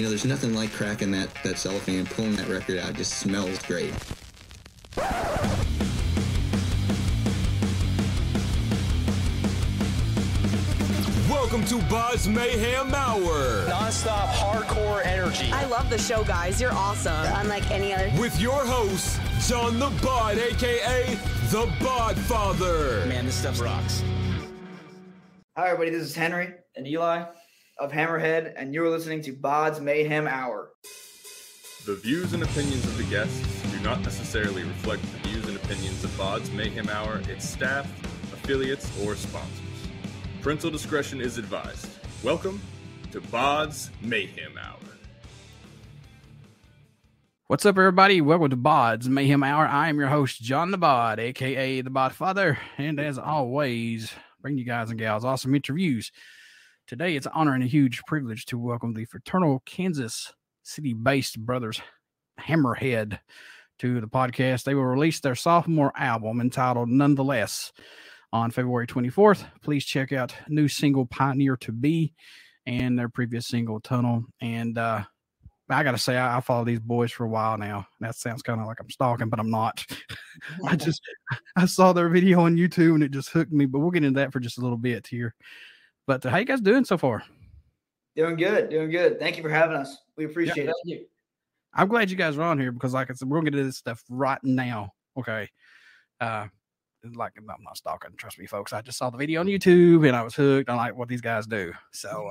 there's nothing like cracking that cellophane and pulling that record out. It just smells great. Welcome to BODS Mayhem Hour. Non-stop hardcore energy. I love the show, guys. You're awesome. Unlike any other. With your host, John the Bod, a.k.a. the Bod Father. Man, this stuff rocks. Hi, everybody. This is Henry and Eli of Hammerhedd, and you're listening to BODS Mayhem Hour. The views and opinions of the guests do not necessarily reflect the views and opinions of BODS Mayhem Hour, its staff, affiliates, or sponsors. Parental discretion is advised. Welcome to BODS Mayhem Hour. What's up, everybody? Welcome to BODS Mayhem Hour. I am your host, John the Bod, a.k.a. the Bod Father, and as always, bring you guys and gals awesome interviews. Today, it's an honor and a huge privilege to welcome the fraternal Kansas City-based brothers Hammerhedd to the podcast. They will release their sophomore album entitled Nonetheless on February 24th. Please check out new single Pioneer to Be and their previous single Tunnel. And I got to say, I follow these boys for a while now. That sounds kind of like I'm stalking, but I'm not. I saw their video on YouTube and it just hooked me, but we'll get into that for just a little bit here. But how you guys doing so far? Doing good. Thank you for having us. We appreciate it. I'm glad you guys are on here because, like I said, we're going to get into this stuff right now. Okay. Like, I'm not stalking, trust me, folks. I just saw the video on YouTube and I was hooked on like what these guys do. So,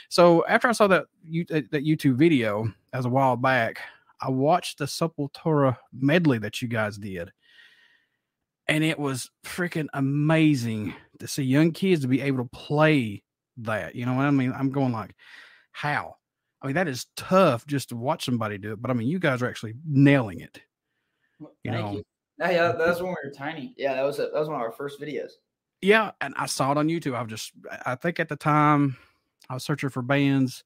so after I saw that YouTube video, that was a while back, I watched the Sepultura medley that you guys did, and it was freaking amazing to see young kids to be able to play that. You know what I mean? I'm going like, how? I mean, that is tough just to watch somebody do it, but I mean, you guys are actually nailing it. Thank you. Yeah, that was when we were tiny. Yeah, that was one of our first videos. Yeah, and I saw it on YouTube. I think at the time I was searching for bands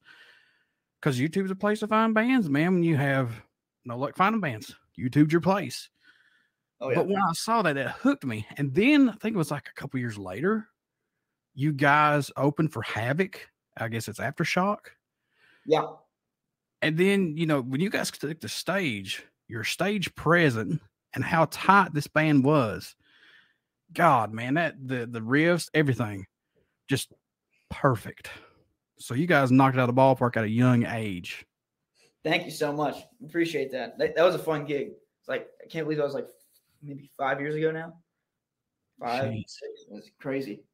because YouTube's a place to find bands, man. When you have no luck finding bands, YouTube's your place. Oh, yeah. But when I saw that, it hooked me. And then I think it was like a couple years later, you guys opened for Havoc. I guess it's Aftershock. Yeah. And then, when you guys took the stage, your stage presence and how tight this band was. God, man, the riffs, everything, just perfect. So you guys knocked it out of the ballpark at a young age. Thank you so much. Appreciate that. That was a fun gig. It's like, I can't believe that was like maybe 5 years ago now. 5, Jeez. 6. It was crazy.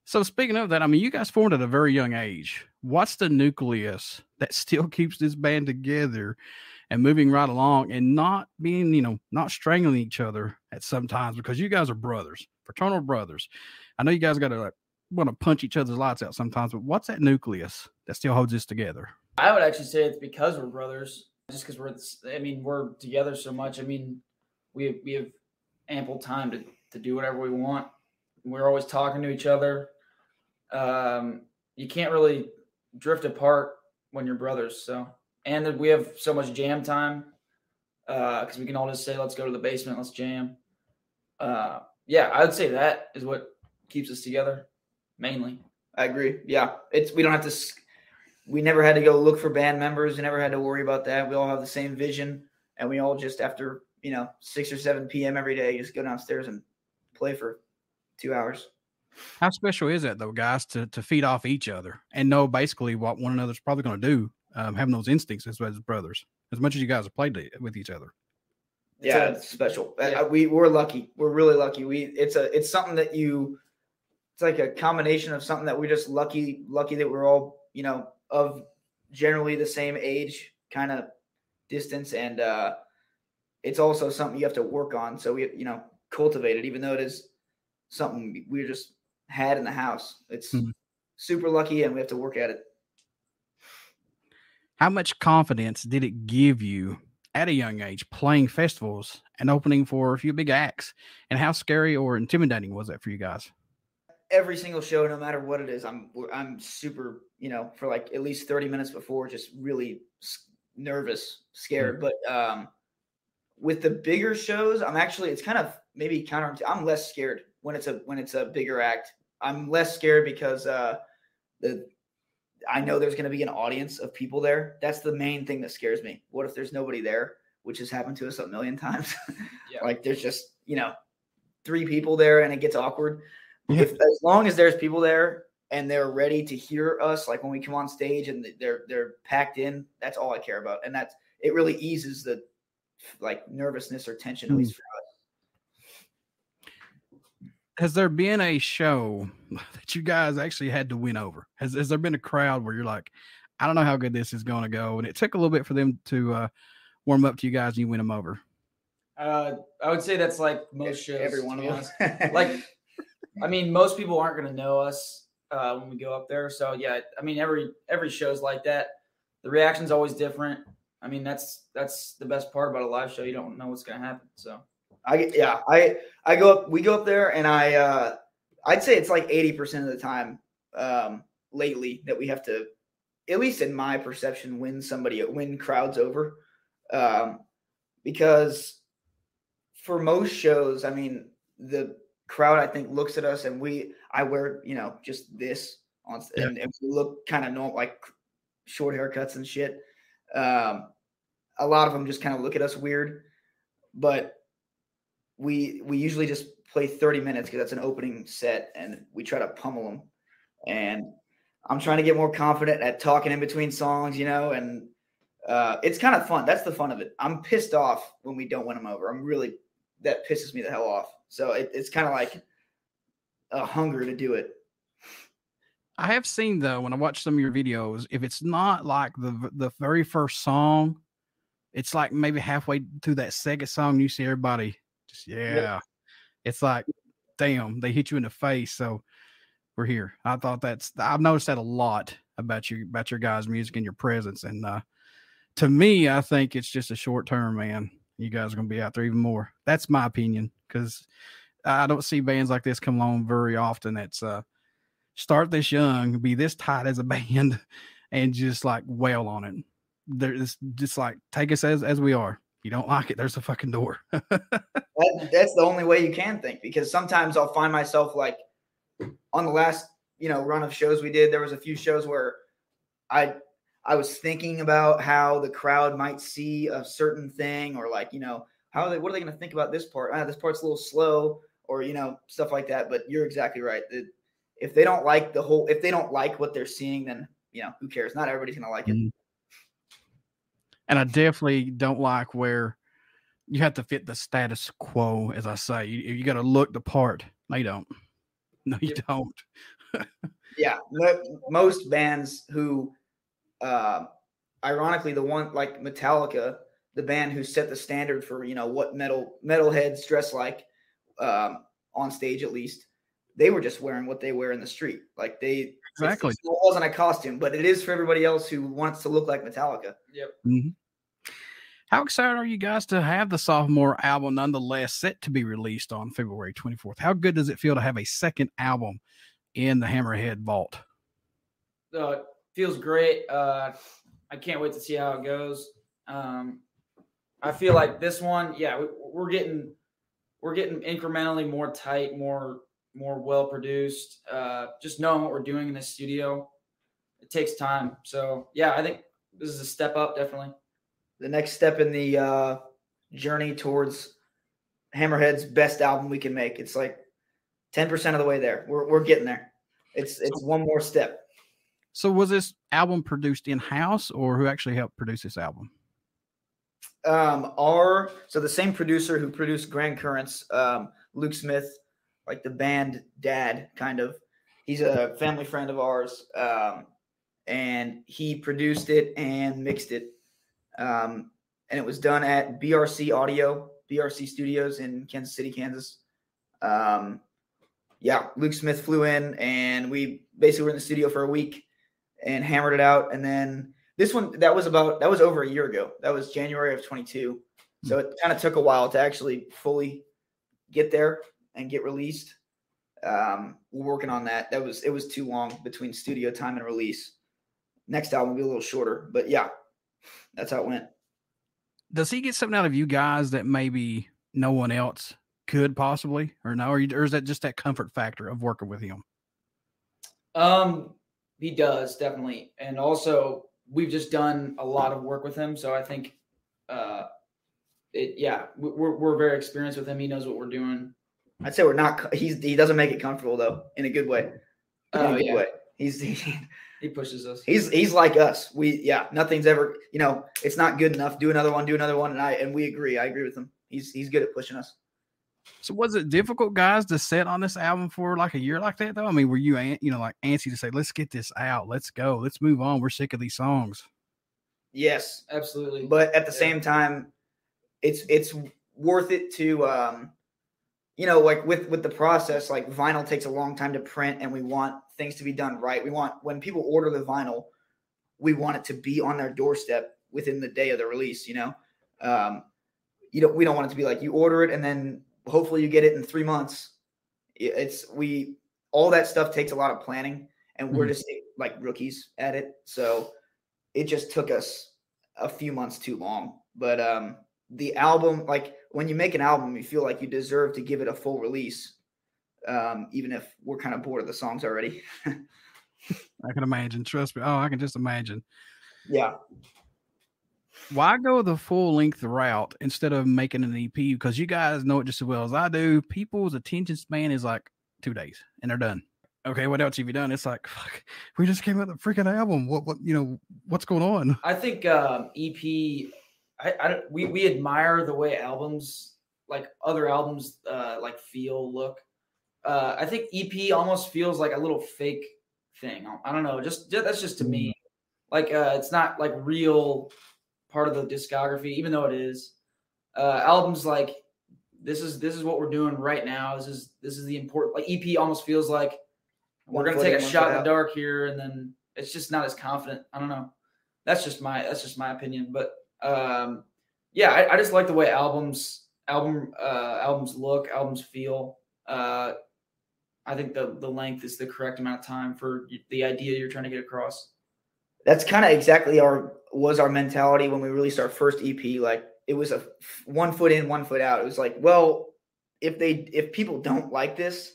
So speaking of that, I mean, you guys formed at a very young age. What's the nucleus that still keeps this band together and moving right along and not being, not strangling each other at some times, because you guys are brothers, fraternal brothers. I know you guys got to want to punch each other's lights out sometimes, but what's that nucleus that still holds this together? I would actually say it's because we're brothers, just because we're together so much. I mean, we have ample time to do whatever we want. We're always talking to each other. You can't really drift apart when you're brothers. So, and we have so much jam time because we can all just say, let's go to the basement, let's jam. Yeah, I would say that is what keeps us together mainly. I agree. Yeah, we never had to go look for band members. We never had to worry about that. We all have the same vision, and we all just after 6 or 7 p.m. every day just go downstairs and play for 2 hours. How special is that, though, guys, to feed off each other and know basically what one another's probably going to do, having those instincts as brothers, as much as you guys have played with each other? Yeah, it's special. Yeah. We're lucky. We're really lucky. It's something that it's like a combination of something that we're just lucky that we're all, of generally the same age kind of distance. And it's also something you have to work on. So we, cultivate it, even though it is something we just had in the house. It's super lucky, and we have to work at it. How much confidence did it give you at a young age playing festivals and opening for a few big acts? And how scary or intimidating was that for you guys? Every single show, no matter what it is, I'm super, for like at least 30 minutes before, just really nervous, scared. But with the bigger shows, it's kind of maybe I'm less scared when it's a bigger act. I'm less scared because I I know there's going to be an audience of people there. That's the main thing that scares me. What if there's nobody there, which has happened to us a million times? Yeah. Like there's just, 3 people there and it gets awkward. Yeah. As long as there's people there and they're ready to hear us, like when we come on stage and they're packed in, that's all I care about. And it really eases the like nervousness or tension, at least for us. Has there been a show that you guys actually had to win over? Has there been a crowd where you're like, I don't know how good this is going to go, and it took a little bit for them to warm up to you guys and you win them over? I would say that's like most shows. Every one of them. Like, I mean, most people aren't going to know us when we go up there. So yeah, I mean, every show's like that. The reaction's always different. I mean, that's the best part about a live show. You don't know what's going to happen. So we go up there, and I'd say it's like 80% of the time lately that we have to, at least in my perception, win crowds over, because for most shows, I mean, the crowd, I think, looks at us and I wear, just this on, and we look kind of normal, like short haircuts and shit. A lot of them just kind of look at us weird, but we usually just play 30 minutes because that's an opening set, and we try to pummel them. And I'm trying to get more confident at talking in between songs, and it's kind of fun. That's the fun of it. I'm pissed off when we don't win them over. That pisses me the hell off. So it's kind of like a hunger to do it. I have seen, though, when I watch some of your videos, if it's not like the very first song, it's like maybe halfway through that second song, you see everybody just, yeah. It's like, damn, they hit you in the face. So we're here. I've noticed that a lot about your guys' music and your presence. And to me, I think it's just a short term, man. You guys are going to be out there even more. That's my opinion, because I don't see bands like this come along very often. That's start this young, be this tight as a band, and just like wail on it. There's just like, take us as we are. You don't like it, there's a fucking door. That's the only way you can think, because sometimes I'll find myself like on the last run of shows we did, there was a few shows where I was thinking about how the crowd might see a certain thing, or like, what are they going to think about this part? This part's a little slow, or, stuff like that. But you're exactly right. If they don't like if they don't like what they're seeing, then, who cares? Not everybody's going to like it. And I definitely don't like where you have to fit the status quo, as I say. You got to look the part. No, you don't. No, you don't. Yeah. Most bands who, ironically, the one like Metallica, the band who set the standard for what metalheads dress like on stage, at least, they were just wearing what they wear in the street. Like exactly, it wasn't a costume, but it is for everybody else who wants to look like Metallica. Yep. Mm-hmm. How excited are you guys to have the sophomore album nonetheless set to be released on February 24th? How good does it feel to have a second album in the Hammerhead vault? It feels great. I can't wait to see how it goes. I feel like this one, we're getting incrementally more tight, more well produced. Just knowing what we're doing in the studio, it takes time. So yeah, I think this is a step up, definitely. The next step in the journey towards Hammerhead's best album we can make. It's like 10% of the way there. We're getting there. It's one more step. So was this album produced in-house, or who actually helped produce this album? So the same producer who produced Grand Currents, Luke Smith, like the band dad, kind of. He's a family friend of ours, and he produced it and mixed it. And it was done at BRC Studios in Kansas City, Kansas. Luke Smith flew in, and we basically were in the studio for a week and hammered it out. And then this one, that was over a year ago. That was January of 22. So it kind of took a while to actually fully get there and get released. We're working on that. It was too long between studio time and release. Next album will be a little shorter, but yeah, that's how it went. Does he get something out of you guys that maybe no one else could possibly, or no? Or is that just that comfort factor of working with him? He does, definitely. And also, we've just done a lot of work with him. So I think we're very experienced with him. He knows what we're doing. I'd say we're not. He doesn't make it comfortable though, in a good way. Way. He pushes us. He's like us. Nothing's ever. It's not good enough. Do another one. And we agree. I agree with him. He's good at pushing us. So was it difficult, guys, to set on this album for like a year like that though? I mean, were you like antsy to say, let's get this out, let's go, let's move on, we're sick of these songs? Yes, absolutely. But at the same time, it's worth it to like with the process, like vinyl takes a long time to print and we want things to be done right. We want, when people order the vinyl, we want it to be on their doorstep within the day of the release. We don't want it to be like you order it and then hopefully you get it in 3 months. All that stuff takes a lot of planning and we're just like rookies at it. So it just took us a few months too long. But the album, like when you make an album, you feel like you deserve to give it a full release. Even if we're kind of bored of the songs already. I can imagine. Trust me. Oh, I can just imagine. Yeah. Why go the full length route instead of making an EP? Because you guys know it just as well as I do. People's attention span is like 2 days and they're done. Okay, what else have you done? It's like, fuck, we just came out with a freaking album. What's going on? I think EP. We admire the way albums, like other albums, like feel, look. I think EP almost feels like a little fake thing. I don't know. Just that's just to me. Like it's not like real part of the discography, even though it is. Albums like this is what we're doing right now. This is the important. Like EP almost feels like we're gonna take a shot in the dark here, and then it's just not as confident. I don't know. That's just my opinion. But I just like the way albums look, albums feel. I think the length is the correct amount of time for the idea you're trying to get across. That's kind of exactly was our mentality when we released our first EP. Like it was a 1 foot in, 1 foot out. It was like, well, if people don't like this,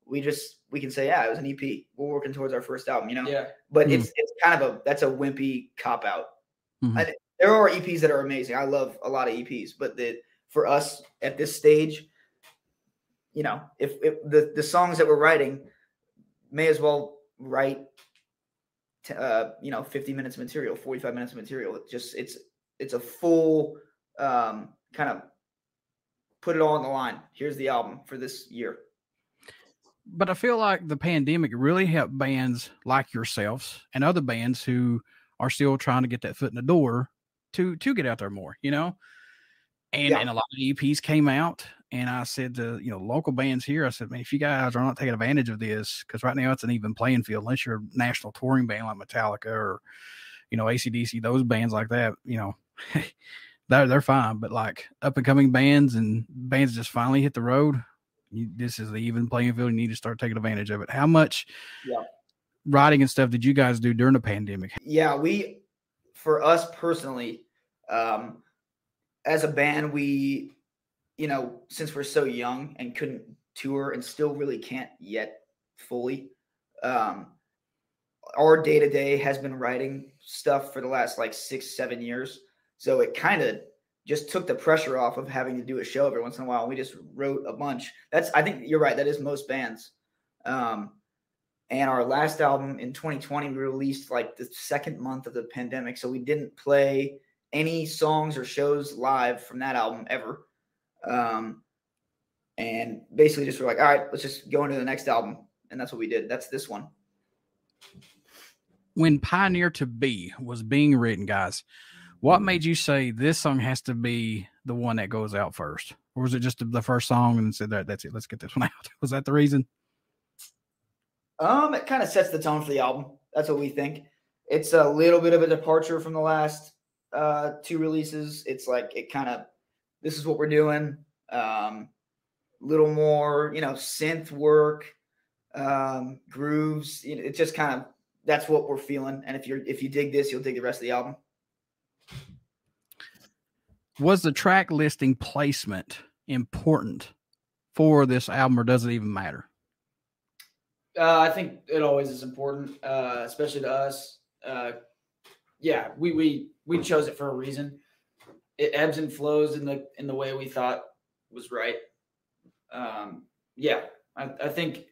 we can say, yeah, it was an EP. We're working towards our first album, Yeah. But it's kind of that's a wimpy cop out. Mm-hmm. There are EPs that are amazing. I love a lot of EPs, but for us at this stage, if the songs that we're writing, may as well write 50 minutes of material, 45 minutes of material. It's a full kind of put it all on the line. Here's the album for this year. But I feel like the pandemic really helped bands like yourselves and other bands who are still trying to get that foot in the door to get out there more, and a lot of EPs came out. And I said to, local bands here, I said, man, if you guys are not taking advantage of this, because right now it's an even playing field, unless you're a national touring band like Metallica or, AC/DC, those bands like that, they're fine. But like up and coming bands and bands just finally hit the road, this is the even playing field. You need to start taking advantage of it. How much writing and stuff did you guys do during the pandemic? Yeah, for us personally, as a band, we, since we're so young and couldn't tour and still really can't yet fully, our day-to-day has been writing stuff for the last like 6-7 years. So it kind of just took the pressure off of having to do a show every once in a while. We just wrote a bunch. I think you're right. That is most bands. And our last album in 2020, we released like the second month of the pandemic. So we didn't play any songs or shows live from that album ever. And basically just were like, all right, let's just go into the next album. And that's what we did. That's this one. When Pioneer to Be was being written, guys, what made you say this song has to be the one that goes out first? Or was it just the first song and said, that's it, let's get this one out? Was that the reason? It kind of sets the tone for the album. That's what we think. It's a little bit of a departure from the last 2 releases. It's like this is what we're doing. Little more, synth work, grooves. It's just kind of, that's what we're feeling. And if you dig this, you'll dig the rest of the album. Was the track listing placement important for this album, or does it even matter? I think it always is important, especially to us. Yeah, we chose it for a reason. It ebbs and flows in the way we thought was right. Yeah, I think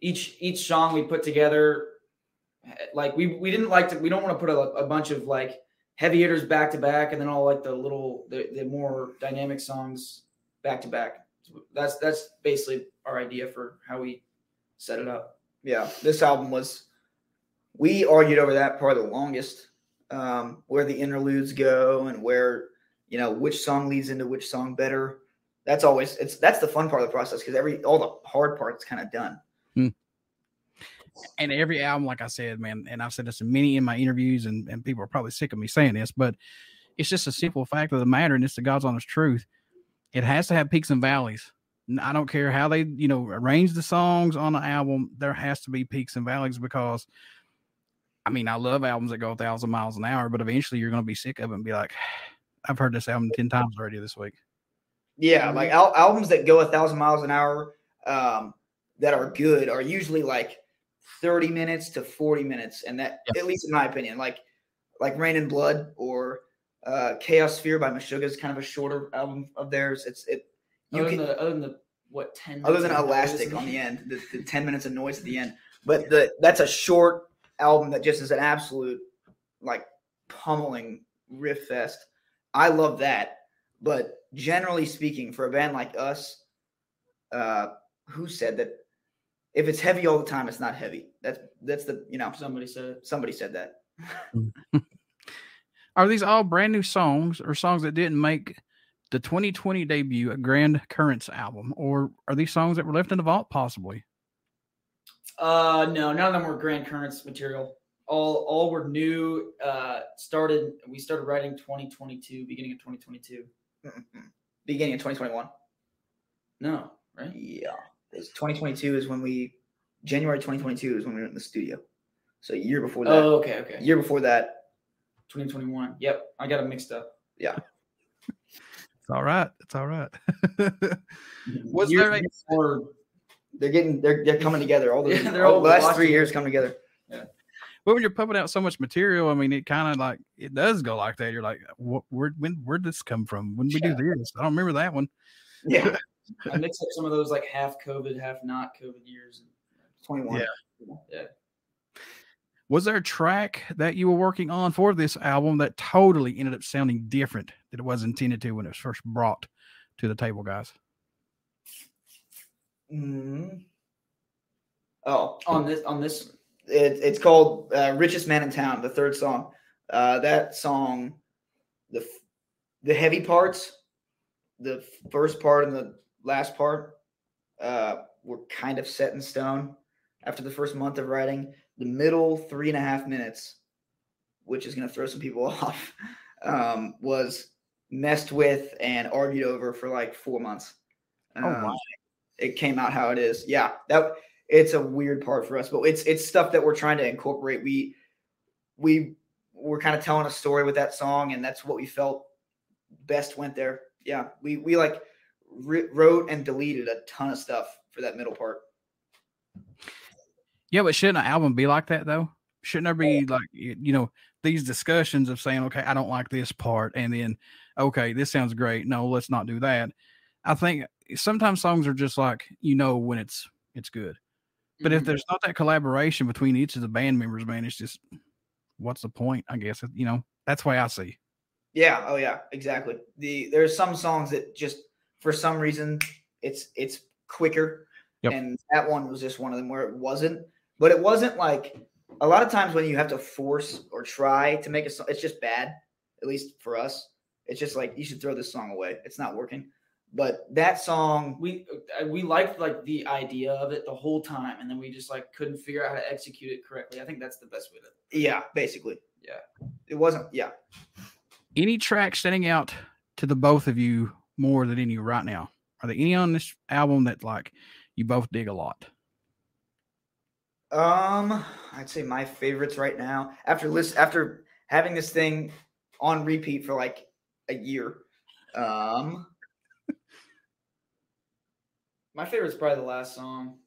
each song we put together, like we didn't like to. We don't want to put a bunch of like heavy hitters back to back, and then all like the more dynamic songs back to back. That's basically our idea for how we set it up. Yeah, this album we argued over that probably the longest, where the interludes go and where, which song leads into which song better. That's the fun part of the process, because all the hard part's kind of done. And every album, like I said, man, and I've said this in many in my interviews, and people are probably sick of me saying this, but it's just a simple fact of the matter, and it's the God's honest truth. It has to have peaks and valleys. I don't care how they, arrange the songs on the album. There has to be peaks and valleys, because, I mean, I love albums that go 1,000 miles an hour, but eventually you're going to be sick of it and be like, I've heard this album 10 times already this week. Yeah, like albums that go 1,000 miles an hour that are good are usually like 30 minutes to 40 minutes, and that, at least in my opinion, like Rain and Blood or Chaos Sphere by Meshuggah is kind of a shorter album of theirs. Other than the 10 minutes, other than Elastic on the end, the 10 minutes of noise at the end, but that's a short album that just is an absolute like pummeling riff fest. I love that, but generally speaking, for a band like us, who said that if it's heavy all the time, it's not heavy? That's the somebody said it. Somebody said that. Are these all brand new songs, or songs that didn't make the 2020 debut, a Grand Currents album, or are these songs that were left in the vault possibly? No, none of them were Grand Currents material. All were new. We started writing 2022, beginning of 2022. Beginning of 2021. No, right? Yeah. 2022 is January 2022 is when we were in the studio. So a year before that. Oh, okay. Year before that. 2021. Yep. I got it mixed up. Yeah. It's all right. Was there they're coming together. All the last 3 years come together. Yeah. But when you're pumping out so much material, I mean, it kind of like, it does go like that. You're like, where'd this come from? When did we do this? I don't remember that one. Yeah. I mixed up some of those like half COVID, half not COVID years. 21. Yeah. Was there a track that you were working on for this album that totally ended up sounding different than it was intended to when it was first brought to the table, guys? Mm-hmm. Oh, on this, it's called "Richest Man in Town," the third song. That song, the heavy parts, the first part and the last part, were kind of set in stone after the first month of writing. The middle 3.5 minutes, which is going to throw some people off, was messed with and argued over for like 4 months. Wow. It came out how it is. Yeah, it's a weird part for us, but it's stuff that we're trying to incorporate. We were kind of telling a story with that song, and that's what we felt best went there. Yeah, we like wrote and deleted a ton of stuff for that middle part. Yeah, but shouldn't an album be like that though? Shouldn't there be like, these discussions of saying, okay, I don't like this part, and then, okay, this sounds great. No, let's not do that. I think sometimes songs are just like, when it's good. But if there's not that collaboration between each of the band members, man, it's just, what's the point? I guess, that's the way I see. Yeah. Oh yeah, exactly. There's some songs that just, for some reason, it's quicker. Yep. And that one was just one of them where it wasn't. But it wasn't like, a lot of times when you have to force or try to make a song, it's just bad, at least for us. It's just like, you should throw this song away. It's not working. But that song, we liked like the idea of it the whole time, and then we just like couldn't figure out how to execute it correctly. I think that's the best way to. Yeah, basically. Yeah. It wasn't. Yeah. Any track standing out to the both of you more than any right now? Are there any on this album that like you both dig a lot? I'd say my favorites right now, after having this thing on repeat for like a year, my favorite's probably the last song.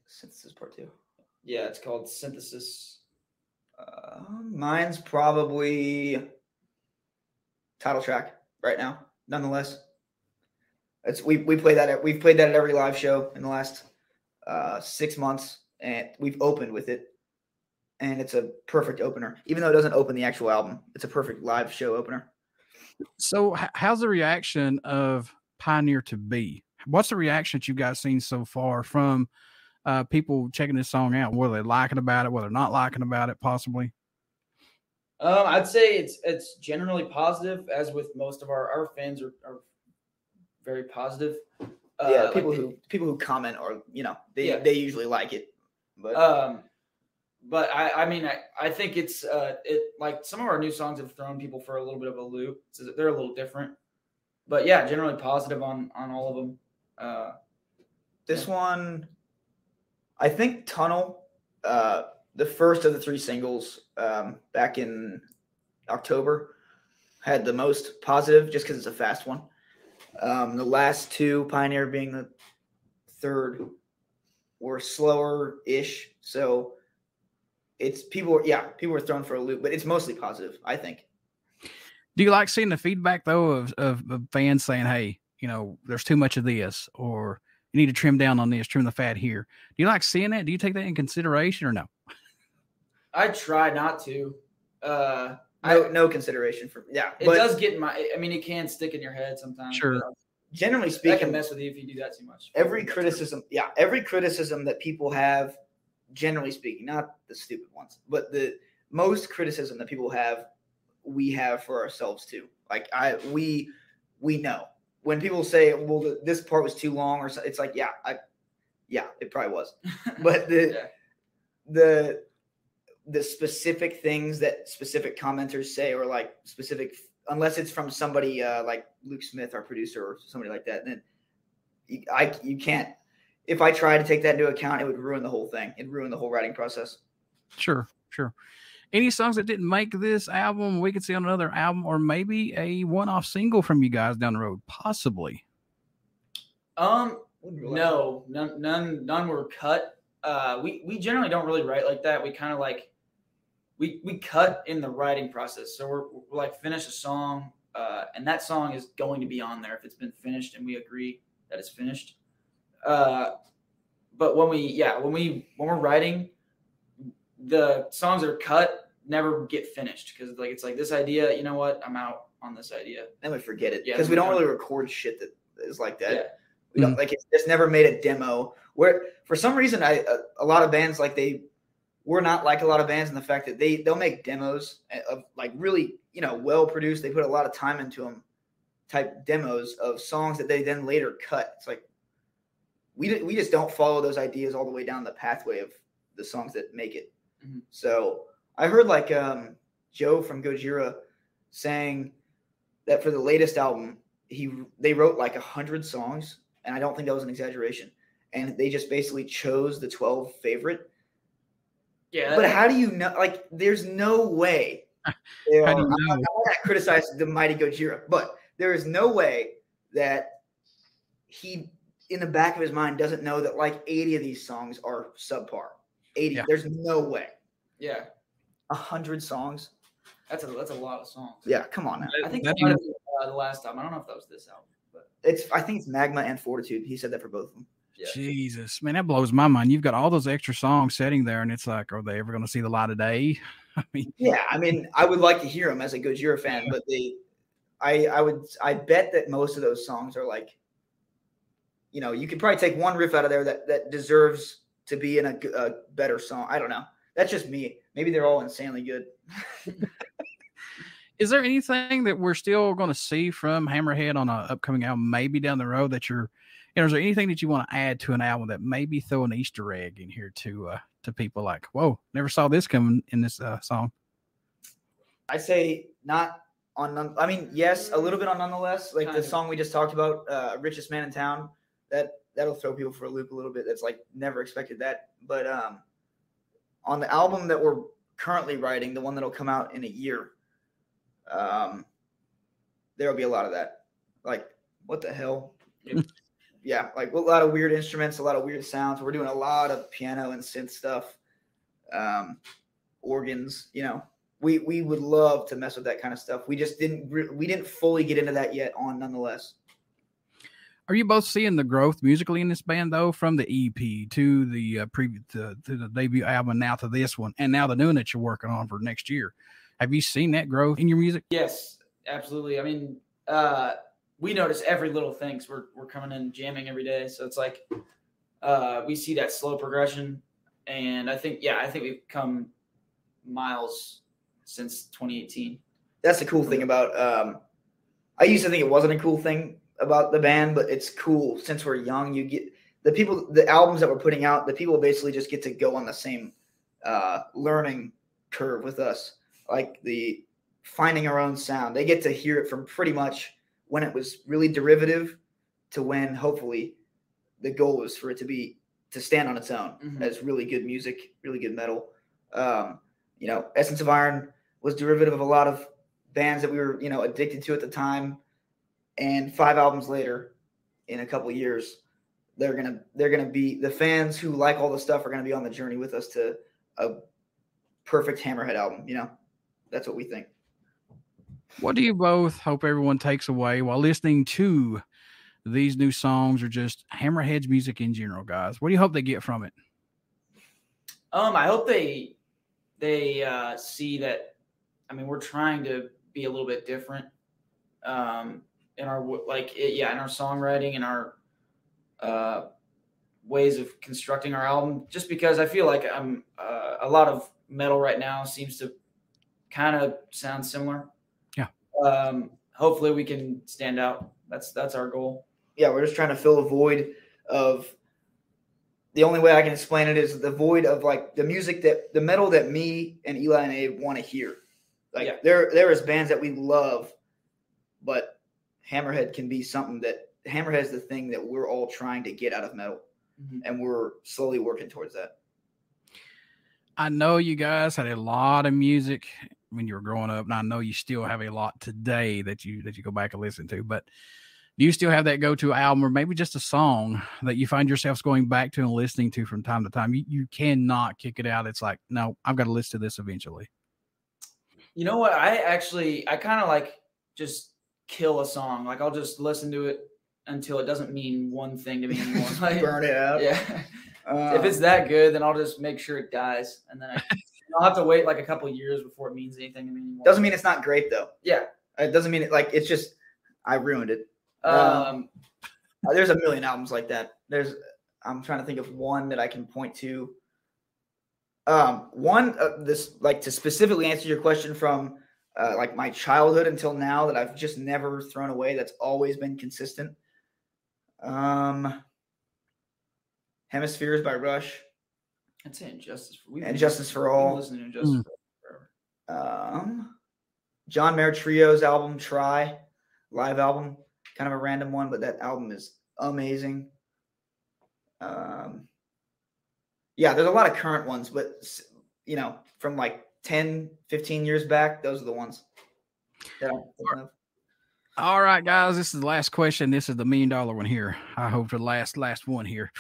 Synthesis Part 2. Yeah, it's called Synthesis. Mine's probably title track right now. Nonetheless, we've played that at every live show in the last 6 months, and we've opened with it, and it's a perfect opener. Even though it doesn't open the actual album, it's a perfect live show opener. So, how's the reaction of Pioneer to Be? What's the reaction that you guys seen so far from people checking this song out? Whether they're liking about it, whether they're not liking about it, possibly. I'd say it's generally positive, as with most of our fans are very positive. People who comment, or they usually like it. But I think it's like some of our new songs have thrown people for a little bit of a loop. So they're a little different. But yeah, generally positive on all of them. This one, I think Tunnel, the first of the 3 singles back in October, had the most positive just because it's a fast one. The last 2, Pioneer being the third, were slower-ish. So people were thrown for a loop, but it's mostly positive, I think. Do you like seeing the feedback though of fans saying, "Hey, there's too much of this," or "You need to trim down on this, trim the fat here"? Do you like seeing that? Do you take that in consideration or no? I try not to. No consideration for it does get in my. I mean, it can stick in your head sometimes. Sure. Generally speaking, that can mess with you if you do that too much. Every criticism that people have, generally speaking, not the stupid ones, but the most criticism that people have, we have for ourselves too. Like we know when people say, "Well, this part was too long," or so, it's like, it probably was, but the specific things that specific commenters say, or like specific, unless it's from somebody like Luke Smith, our producer, or somebody like that, then you can't. If I tried to take that into account, it would ruin the whole thing. It'd ruin the whole writing process. Sure. Any songs that didn't make this album we could see on another album, or maybe a one-off single from you guys down the road, possibly? No, none were cut. We generally don't really write like that. We kind of like we cut in the writing process. So we're like finish a song, and that song is going to be on there if it's been finished and we agree that it's finished. But when we're writing, the songs that are cut never get finished because it's like this idea. You know what? I'm out on this idea. Then we forget it because we don't really record shit that is like that. Yeah. We don't it's never made a demo. Where for some reason a lot of bands we're not like a lot of bands in the fact that they'll make demos of like really well produced. They put a lot of time into them, type demos of songs that they then later cut. It's like we just don't follow those ideas all the way down the pathway of the songs that make it. Mm-hmm. So I heard like Joe from Gojira saying that for the latest album they wrote like 100 songs, and I don't think that was an exaggeration. And they just basically chose the 12 favorite. Yeah. But how do you know? Like, there's no way. I'm not going to criticize the mighty Gojira, but there is no way that he, in the back of his mind, doesn't know that like 80 of these songs are subpar. 80. Yeah. There's no way. Yeah. 100 songs. That's a lot of songs. Yeah. Come on now. I think that might have been the last album. I don't know if that was this album. I think it's Magma and Fortitude. He said that for both of them. Yeah. Jesus, man, that blows my mind. You've got all those extra songs sitting there, and it's like, are they ever going to see the light of day? I mean, I would like to hear them as a Gojira fan, but I bet that most of those songs are like, you could probably take one riff out of there that deserves to be in a better song. I don't know. That's just me. Maybe they're all insanely good. Is there anything that we're still going to see from Hammerhedd on an upcoming album, maybe down the road that is there anything that you want to add to an album that maybe throw an Easter egg in here to people like, whoa, never saw this coming in this song? I say not on, yes, a little bit on Nonetheless, like the song we just talked about, Richest Man in Town, that'll throw people for a loop a little bit. That's like never expected that. But on the album that we're currently writing, the one that'll come out in a year, there'll be a lot of that. Like, what the hell? like a lot of weird instruments, a lot of weird sounds. We're doing a lot of piano and synth stuff, organs. We would love to mess with that kind of stuff. We just didn't fully get into that yet on Nonetheless. Are you both seeing the growth musically in this band though, from the EP to the to the debut album, now to this one, and now the new one that you're working on for next year? Have you seen that growth in your music? Yes, absolutely. I mean, we notice every little thing. 'Cause we're coming in jamming every day, so it's like we see that slow progression, and I think we've come miles since 2018. That's the cool thing about. I used to think it wasn't a cool thing about the band, but it's cool since we're young. You get the albums that we're putting out, the people basically just get to go on the same learning curve with us, like the finding our own sound. They get to hear it from pretty much when it was really derivative to when hopefully the goal was for it to stand on its own as really good music, really good metal. Essence of Iron was derivative of a lot of bands that we were, addicted to at the time. And 5 albums later, in a couple of years, they're gonna be the fans who like all the stuff are gonna be on the journey with us to a perfect Hammerhead album. That's what we think. What do you both hope everyone takes away while listening to these new songs, or just Hammerhead's music in general, guys? What do you hope they get from it? I hope they see that. I mean, we're trying to be a little bit different. In our in our songwriting and our ways of constructing our album, just because I feel like a lot of metal right now seems to kind of sound similar. Yeah. Hopefully we can stand out. That's our goal. Yeah, we're just trying to fill a void of. The only way I can explain it is the void of like the music the metal that me and Eli and Abe want to hear. Like there is bands that we love, but Hammerhead can be something that Hammerhead is the thing that we're all trying to get out of metal, and we're slowly working towards that. I know you guys had a lot of music when you were growing up, and I know you still have a lot today that you go back and listen to. But do you still have that go-to album, or maybe just a song that you find yourselves going back to and listening to from time to time? You cannot kick it out. It's like, no, I've got to listen to this eventually. You know what? I kind of like just kill a song. Like I'll just listen to it until it doesn't mean one thing to me anymore. Like, burn it out. Yeah. If it's that good, then I'll just make sure it dies, and then I'll have to wait like a couple of years before it means anything to me anymore. Doesn't mean it's not great though. Yeah. It doesn't mean it like it's just I ruined it. There's a million albums like that. I'm trying to think of one that I can point to. To specifically answer your question from like my childhood until now that I've just never thrown away. That's always been consistent. Hemispheres by Rush. I'd say Injustice for All. Listening to Injustice forever. John Mayer Trio's album Try, live album, kind of a random one, but that album is amazing. There's a lot of current ones, but from like 10, 15 years back, those are the ones. All right, guys, this is the last question. This is the $1 million one here. I hope the last one here.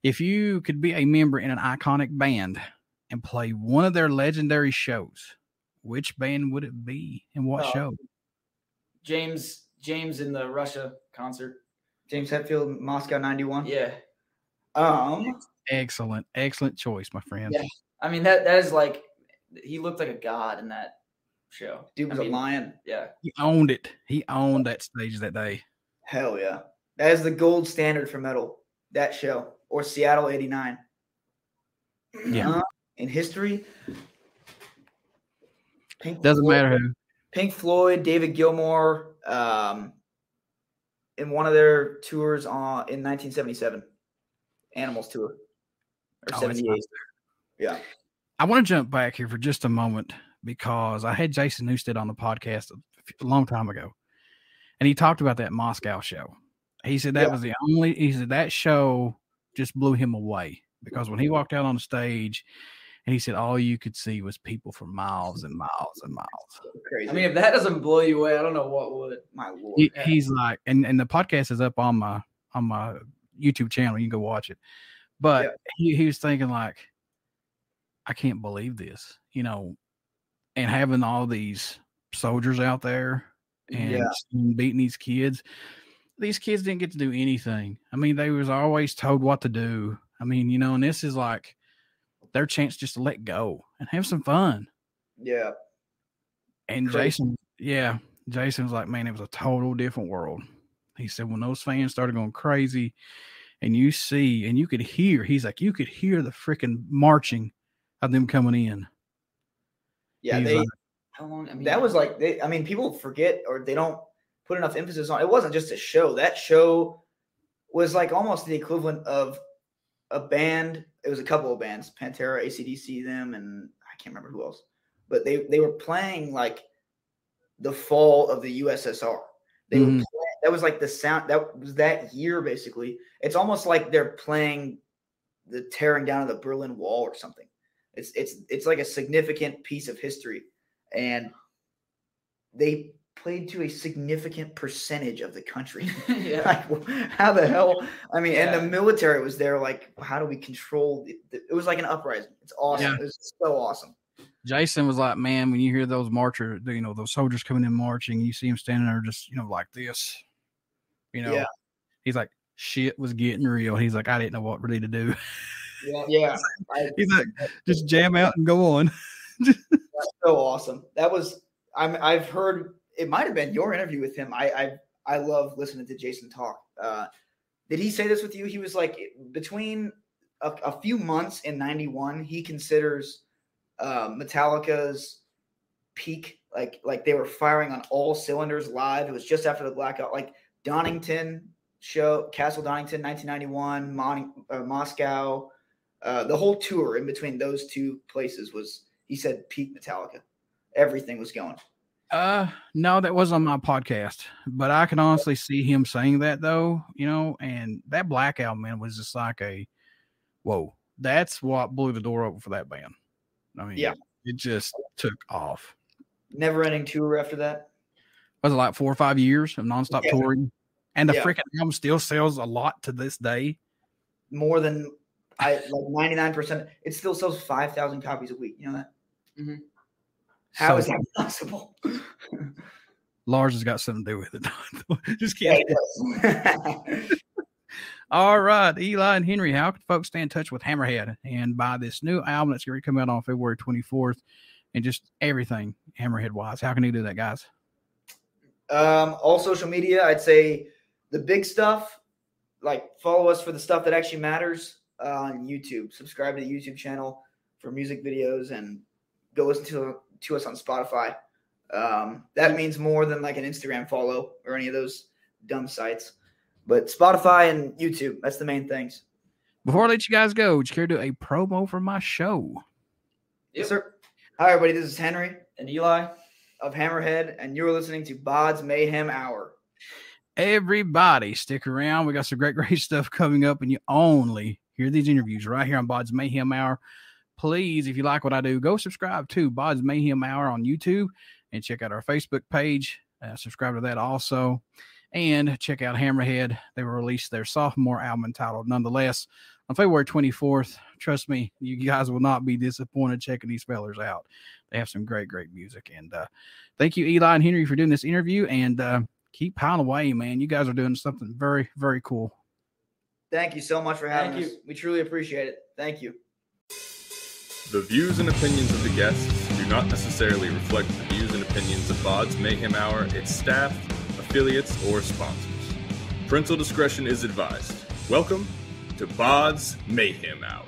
If you could be a member in an iconic band and play one of their legendary shows, which band would it be and what show? James in the Russia concert. James Hetfield, Moscow 91. Yeah. Excellent choice, my friend. Yeah. I mean, that is like, he looked like a god in that show. Dude was a lion. Yeah. He owned it. He owned that stage that day. Hell yeah. That is the gold standard for metal, that show. Or Seattle 89. Yeah. In history, Doesn't matter who. Pink Floyd, David Gilmour, in one of their tours in 1977. Animals tour. Or 78. Yeah. I want to jump back here for just a moment because I had Jason Newsted on the podcast a long time ago, and he talked about that Moscow show. He said that was that show just blew him away because when he walked out on the stage, and he said all you could see was people for miles and miles and miles. Crazy. I mean, if that doesn't blow you away, I don't know what would. My Lord. He's like, and the podcast is up on my my YouTube channel. You can go watch it. But he was thinking like, I can't believe this, and having all these soldiers out there and beating these kids. These kids didn't get to do anything. I mean, they was always told what to do. I mean, and this is like their chance just to let go and have some fun. Yeah. And Jason was like, man, it was a total different world. He said, when those fans started going crazy and you see, and you could hear, he's like, you could hear the freaking marching of them coming in. Yeah. How long? I mean, that was like, people forget or they don't put enough emphasis on. It wasn't just a show. That show was like almost the equivalent of a band. It was a couple of bands, Pantera, AC/DC, them, and I can't remember who else. But they were playing like the fall of the USSR. They were playing, that was like the sound that was that year basically. It's almost like they're playing the tearing down of the Berlin Wall or something. It's like a significant piece of history, and they played to a significant percentage of the country. Like, how the hell? I mean, and the military was there. Like, how do we control? It was like an uprising. It's awesome. Yeah. It was so awesome. Jason was like, man, when you hear those marchers, those soldiers coming in marching, you see them standing there just, like this, he's like, shit was getting real. He's like, I didn't know what really to do. Yeah. He's like, just jam out and go on. That's so awesome. That was, I've heard, it might have been your interview with him. I love listening to Jason talk. Did he say this with you? He was like, between a few months in 91, he considers Metallica's peak, like they were firing on all cylinders live. It was just after the blackout, like Donington show, Castle Donington, 1991, Moscow, the whole tour in between those two places was, he said, peak Metallica. Everything was going. No, that was on my podcast, but I can honestly see him saying that though, and that Black Album, man, was just like whoa, that's what blew the door open for that band. I mean, it just took off. Never ending tour after that. Was it like 4 or 5 years of nonstop touring? And the freaking album still sells a lot to this day. More than like 99%. It still sells 5,000 copies a week. You know that? Mm-hmm. How is that possible? Lars has got something to do with it. Just kidding. All right, Eli and Henry, how can folks stay in touch with Hammerhedd and buy this new album that's going to come out on February 24th and just everything Hammerhedd-wise? How can you do that, guys? All social media, I'd say the big stuff, like follow us for the stuff that actually matters on YouTube. Subscribe to the YouTube channel for music videos and go listen to us on Spotify. That means more than like an Instagram follow or any of those dumb sites. But Spotify and YouTube, that's the main things. Before I let you guys go, would you care to do a promo for my show? Yes, sir. Hi, everybody. This is Henry and Eli of Hammerhedd, and you're listening to BODS Mayhem Hour. Everybody, stick around. We got some great stuff coming up, and you only hear these interviews right here on BODS Mayhem Hour. Please, if you like what I do, go subscribe to BODS Mayhem Hour on YouTube and check out our Facebook page. Subscribe to that also. And check out Hammerhedd. They will release their sophomore album entitled Nonetheless on February 24th. Trust me, you guys will not be disappointed checking these fellers out. They have some great music. And thank you, Eli and Henry, for doing this interview. And keep piling away, man. You guys are doing something very, very cool. Thank you so much for having us. We truly appreciate it. Thank you. The views and opinions of the guests do not necessarily reflect the views and opinions of BODS Mayhem Hour, its staff, affiliates, or sponsors. Parental discretion is advised. Welcome to BODS Mayhem Hour.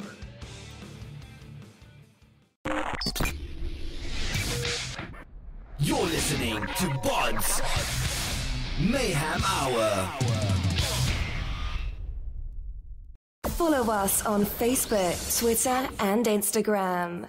You're listening to BODS Mayhem Hour. Follow us on Facebook, Twitter, and Instagram.